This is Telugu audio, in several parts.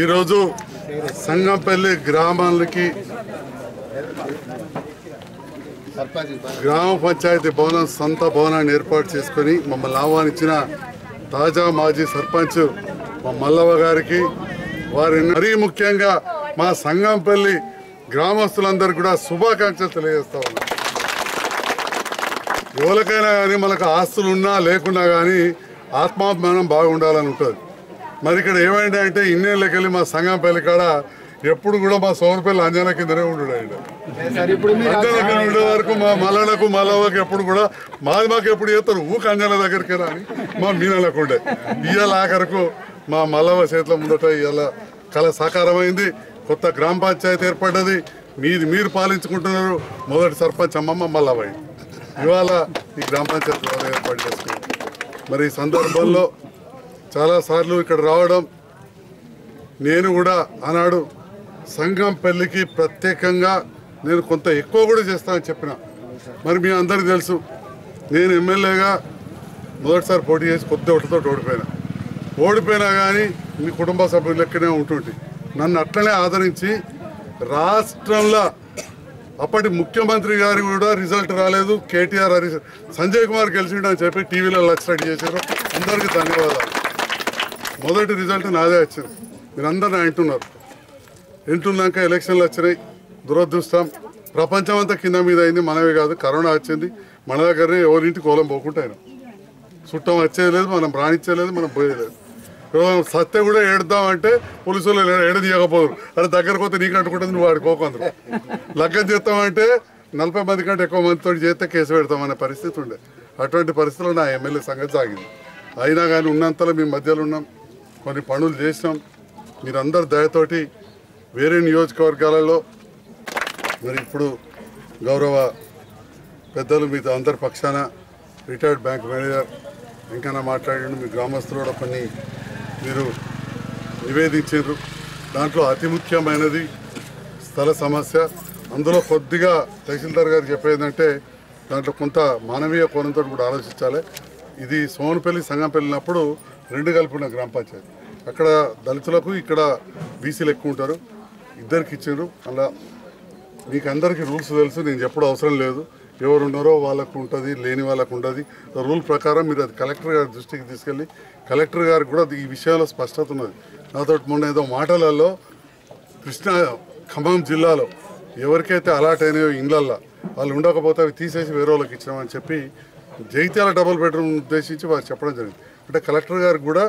ఈరోజు సంగంపల్లి గ్రామాలకి గ్రామ పంచాయతీ భవనం సొంత భవనాన్ని ఏర్పాటు చేసుకొని మమ్మల్ని ఆహ్వానించిన తాజా మాజీ సర్పంచ్ మా మల్లవ్వ గారికి వారి మరీ ముఖ్యంగా మా సంగంపల్లి గ్రామస్తులందరికీ కూడా శుభాకాంక్షలు తెలియజేస్తా ఉన్నాం. ఎవరికైనా కానీ మనకు ఆస్తులు ఉన్నా లేకున్నా కానీ ఆత్మాభిమానం బాగుండాలని ఉంటుంది. మరి ఇక్కడ ఏమైంది అంటే ఇన్నేళ్ళకి వెళ్ళి మా సంగంపల్లి కాడ ఎప్పుడు కూడా మా సోమరపల్లి అంజన కిందనే ఉండు అంజన ఉండే వరకు మా మల్లలకు మల్లవ్వకి ఎప్పుడు కూడా మాకు ఎప్పుడు చేస్తారు అంజన దగ్గరికి రాని మా మీనలకు ఉండే. ఇవాళ ఆఖరకు మా మల్లవ్వ చేతుల ముందట ఇవాళ కళ సాకారమైంది. కొత్త గ్రామ పంచాయతీ ఏర్పడ్డది. మీరు పాలించుకుంటున్నారు. మొదటి సర్పంచ్ అమ్మమ్మ మల్లవ్వ ఇవాళ ఈ గ్రామ పంచాయతీ ఏర్పాటు చేసుకున్నారు. మరి ఈ సందర్భంలో చాలాసార్లు ఇక్కడ రావడం, నేను కూడా ఆనాడు సంగంపల్లికి ప్రత్యేకంగా నేను కొంత ఎక్కువ కూడా చేస్తానని చెప్పిన. మరి మీ అందరికీ తెలుసు, నేను ఎమ్మెల్యేగా మొదటిసారి పోటీ చేసి కొద్ది ఓట్లతో ఓడిపోయినా కానీ మీ కుటుంబ సభ్యులు లెక్కనే ఉంటుంటే నన్ను అట్లనే ఆదరించి రాష్ట్రంలో అప్పటి ముఖ్యమంత్రి గారికి కూడా రిజల్ట్ రాలేదు. కేటీఆర్ సంజయ్ కుమార్ గెలిచిండని చెప్పి టీవీలో లక్ష్యం చేశారు. అందరికీ ధన్యవాదాలు. మొదటి రిజల్ట్ నాదే వచ్చింది. మీరందరూ అంటున్నారు. వింటున్నాక ఎలక్షన్లు వచ్చినాయి. దురదృష్టం ప్రపంచం అంతా కింద మీద అయింది. మనమే కాదు, కరోనా వచ్చింది. మన దగ్గరనే ఎవరింటి కోలం పోకుండా అయినా చుట్టం వచ్చేయలేదు, మనం రాణించలేదు, మనం పోయలేదు. సత్య కూడా ఏడుద్దామంటే పోలీసులు ఏడదీయకపోరు. అది దగ్గరకు పోతే నీకు అంటుకుంటుంది, నువ్వు ఆడుకోకందరు. లగ్గం చేస్తామంటే 40 మంది కంటే ఎక్కువ మందితో చేస్తే కేసు పెడతామనే పరిస్థితి ఉండే. అటువంటి పరిస్థితుల్లో నా ఎమ్మెల్యే సంగతి సాగింది. అయినా కానీ ఉన్నంతలో మీ మధ్యలో ఉన్నాం, కొన్ని పనులు చేసినాం. మీరందరు దయతోటి వేరే నియోజకవర్గాలలో మరి ఇప్పుడు గౌరవ పెద్దలు మీ అందరి పక్షాన రిటైర్డ్ బ్యాంక్ మేనేజర్ వెంకన్న మాట్లాడిండు. మీ గ్రామస్తులు కూడా కొన్ని మీరు నివేదించారు. దాంట్లో అతి ముఖ్యమైనది స్థల సమస్య. అందులో కొద్దిగా తహసీల్దార్ గారు చెప్పేదంటే దాంట్లో కొంత మానవీయ కోణంతో కూడా ఆలోచించాలి. ఇది సోమనపల్లి సంగంపల్లినప్పుడు రెండు కలిపి ఉన్న గ్రామ పంచాయతీ. అక్కడ దళితులకు, ఇక్కడ బీసీలు ఎక్కువ ఉంటారు. ఇద్దరికి ఇచ్చారు. అలా మీకు అందరికీ రూల్స్ తెలుసు, నేను చెప్పడం అవసరం లేదు. ఎవరు ఉన్నారో వాళ్ళకు ఉంటుంది, లేని వాళ్ళకు ఉంటుంది. రూల్ ప్రకారం మీరు అది కలెక్టర్ గారి దృష్టికి తీసుకెళ్ళి, కలెక్టర్ గారికి కూడా ఈ విషయంలో స్పష్టత ఉన్నది. నాతో మొన్న ఏదో మాటలలో ఖమ్మం జిల్లాలో ఎవరికైతే అలాట్ అయినాయో ఇండ్లల్లో వాళ్ళు ఉండకపోతే అవి తీసేసి వేరే వాళ్ళకి ఇచ్చామని చెప్పి జగిత్యాల డబుల్ బెడ్రూమ్ ఉద్దేశించి వారు చెప్పడం జరిగింది. అంటే కలెక్టర్ గారికి కూడా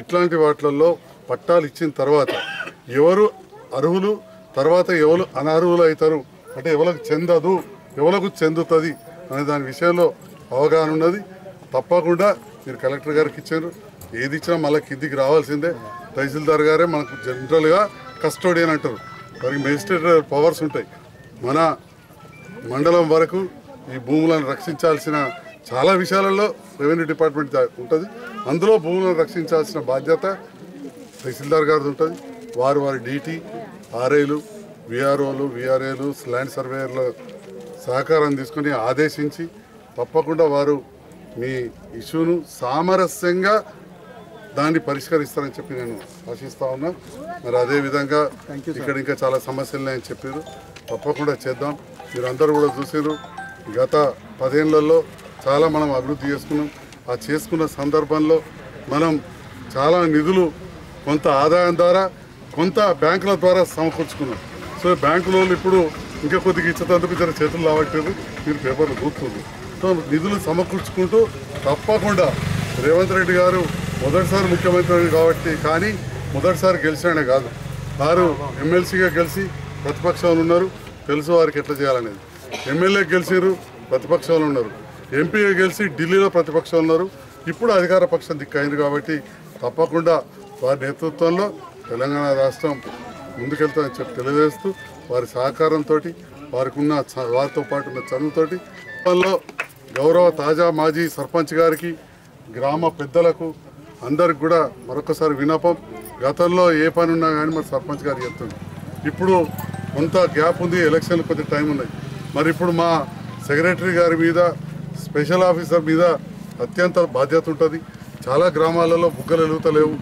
ఇట్లాంటి వాటిల్లో పట్టాలు ఇచ్చిన తర్వాత ఎవరు అర్హులు, తర్వాత ఎవరు అనర్హులు అవుతారు, అంటే ఎవరికి చెందదు, ఎవరికి చెందుతుంది అనే దాని విషయంలో అవగాహన ఉన్నది. తప్పకుండా మీరు కలెక్టర్ గారికి ఇచ్చారు. ఏది ఇచ్చినా మళ్ళీ కిందికి రావాల్సిందే. తహసీల్దార్ గారే మనకు జనరల్గా కస్టోడియన్ అంటారు. వారికి మెజిస్ట్రేట్ పవర్స్ ఉంటాయి. మన మండలం వరకు ఈ భూములను రక్షించాల్సిన చాలా విషయాలలో రెవెన్యూ డిపార్ట్మెంట్ ఉంటుంది. అందులో భూములను రక్షించాల్సిన బాధ్యత తహసీల్దార్ గారిది ఉంటుంది. వారి డీటీ, ఆర్ఐలు, విఆర్ఓలు, విఆర్ఏలు, ల్యాండ్ సర్వేయర్ల సహకారం తీసుకుని ఆదేశించి తప్పకుండా వారు మీ ఇష్యూను సామరస్యంగా దాన్ని పరిష్కరిస్తారని చెప్పి నేను ఆశిస్తూ ఉన్నా. మరి అదేవిధంగా ఇక్కడ ఇంకా చాలా సమస్యలు ఉన్నాయని చెప్పారు. తప్పకుండా చేద్దాం. మీరందరూ కూడా చూసారు, గత 10 ఏళ్లలో చాలా మనం అభివృద్ధి చేసుకున్నాం. ఆ చేసుకున్న సందర్భంలో మనం చాలా నిధులు కొంత ఆదాయం ద్వారా, కొంత బ్యాంకుల ద్వారా సమకూర్చుకున్నాం. సో బ్యాంకులో ఇప్పుడు ఇంకా కొద్దిగా ఇచ్చేందుకు జర చేతులు లావట్లేదు, మీరు పేపర్లు కూర్చుంది. సో నిధులు సమకూర్చుకుంటూ తప్పకుండా రేవంత్ రెడ్డి గారు మొదటిసారి ముఖ్యమంత్రి కాబట్టి, కానీ మొదటిసారి గెలిచానే కాదు, వారు ఎమ్మెల్సీగా గెలిచి ప్రతిపక్షంలో ఉన్నారు. తెలుసు వారికి ఎట్లా చేయాలనేది. ఎమ్మెల్యే గెలిచారు, ప్రతిపక్షంలో ఉన్నారు. ఎంపీగా గెలిచి ఢిల్లీలో ప్రతిపక్షంలో ఉన్నారు. ఇప్పుడు అధికార పక్షం దిక్కైంది కాబట్టి తప్పకుండా వారి నేతృత్వంలో తెలంగాణ రాష్ట్రం ముందుకెళ్తామని చెప్పి తెలియజేస్తూ, వారి సహకారంతో, వారితో పాటు ఉన్న చదువుతోటి గౌరవ తాజా మాజీ సర్పంచ్ గారికి, గ్రామ పెద్దలకు అందరికి కూడా మరొకసారి విన్నపం. గతంలో ఏ పని ఉన్నా కానీ మరి సర్పంచ్ గారు చెప్తుంది. ఇప్పుడు కొంత గ్యాప్ ఉంది, ఎలక్షన్లు కొద్ది టైం ఉన్నాయి. మరి ఇప్పుడు మా సెక్రటరీ గారి మీద, స్పెషల్ ఆఫీసర్ మీద అత్యంత బాధ్యత ఉంటుంది. చాలా గ్రామాలలో బుగ్గలు వెలుగుతలేవు,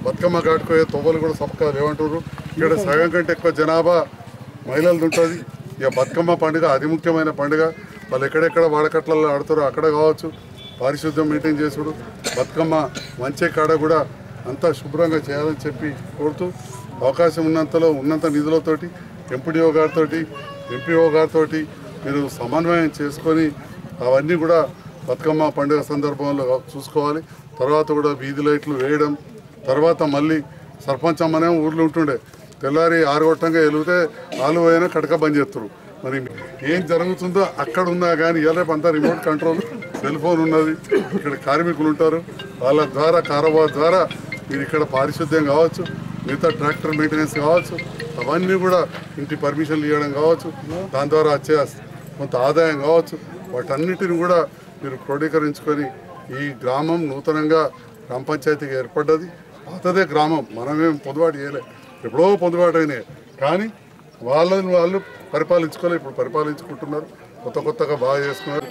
బతుకమ్మ కాటుకోయే తొవ్వలు కూడా సపకా లేవంటారు. ఇక్కడ సగం కంటే ఎక్కువ జనాభా మహిళలది ఉంటుంది. ఇక బతుకమ్మ పండుగ అతి ముఖ్యమైన పండుగ. వాళ్ళు ఎక్కడెక్కడ వాడకట్లలో ఆడుతారో అక్కడ కావచ్చు, పారిశుద్ధ్యం మెయింటైన్ చేసుడు, బతుకమ్మ మంచి కాడ కూడా అంతా శుభ్రంగా చేయాలని చెప్పి కోరుతూ, అవకాశం ఉన్నంతలో ఉన్నంత నిధులతోటి ఎంపీడీఓ గారితో ఎంపీఓ గారితో మీరు సమన్వయం చేసుకొని అవన్నీ కూడా బతుకమ్మ పండుగ సందర్భంలో చూసుకోవాలి. తర్వాత కూడా వీధి లైట్లు వేయడం, తర్వాత మళ్ళీ సర్పంచ్ అమ్మనే ఊర్లో ఉంటుండే, తెల్లారి 6 గంటలుగా వెలిగితే 4 పోయినా కటక బంద్ చేస్తారు. మరి ఏం జరుగుతుందో అక్కడ ఉన్నా కానీ రేపు అంతా రిమోట్ కంట్రోల్ సెల్ ఫోన్ ఉన్నది. ఇక్కడ కార్మికులు ఉంటారు, వాళ్ళ ద్వారా కారోబార్ ద్వారా మీరు ఇక్కడ పారిశుద్ధ్యం కావచ్చు, మిగతా ట్రాక్టర్ మెయింటెనెన్స్ కావచ్చు, అవన్నీ కూడా ఇంటి పర్మిషన్లు ఇవ్వడం కావచ్చు, దాని ద్వారా వచ్చే కొంత ఆదాయం కావచ్చు, వాటన్నిటిని కూడా మీరు క్రోడీకరించుకొని ఈ గ్రామం నూతనంగా గ్రామ పంచాయతీగా ఏర్పడ్డది. పాతదే గ్రామం, మనమేం పొందుబాటు చేయలే, ఎప్పుడో పొందుబాటు అయినాయి. కానీ వాళ్ళు పరిపాలించుకోలే, ఇప్పుడు పరిపాలించుకుంటున్నారు, కొత్తగా బాగా చేసుకున్నారు.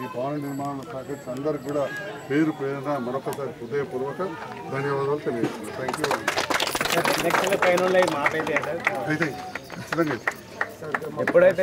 ఈ భవన నిర్మాణ ప్యాకెట్స్ అందరికి కూడా పేరు పేరున మరొకసారి హృదయపూర్వక ధన్యవాదాలు తెలియజేస్తున్నాను. Thank you. అయితే ఖచ్చితంగా ఎప్పుడైతే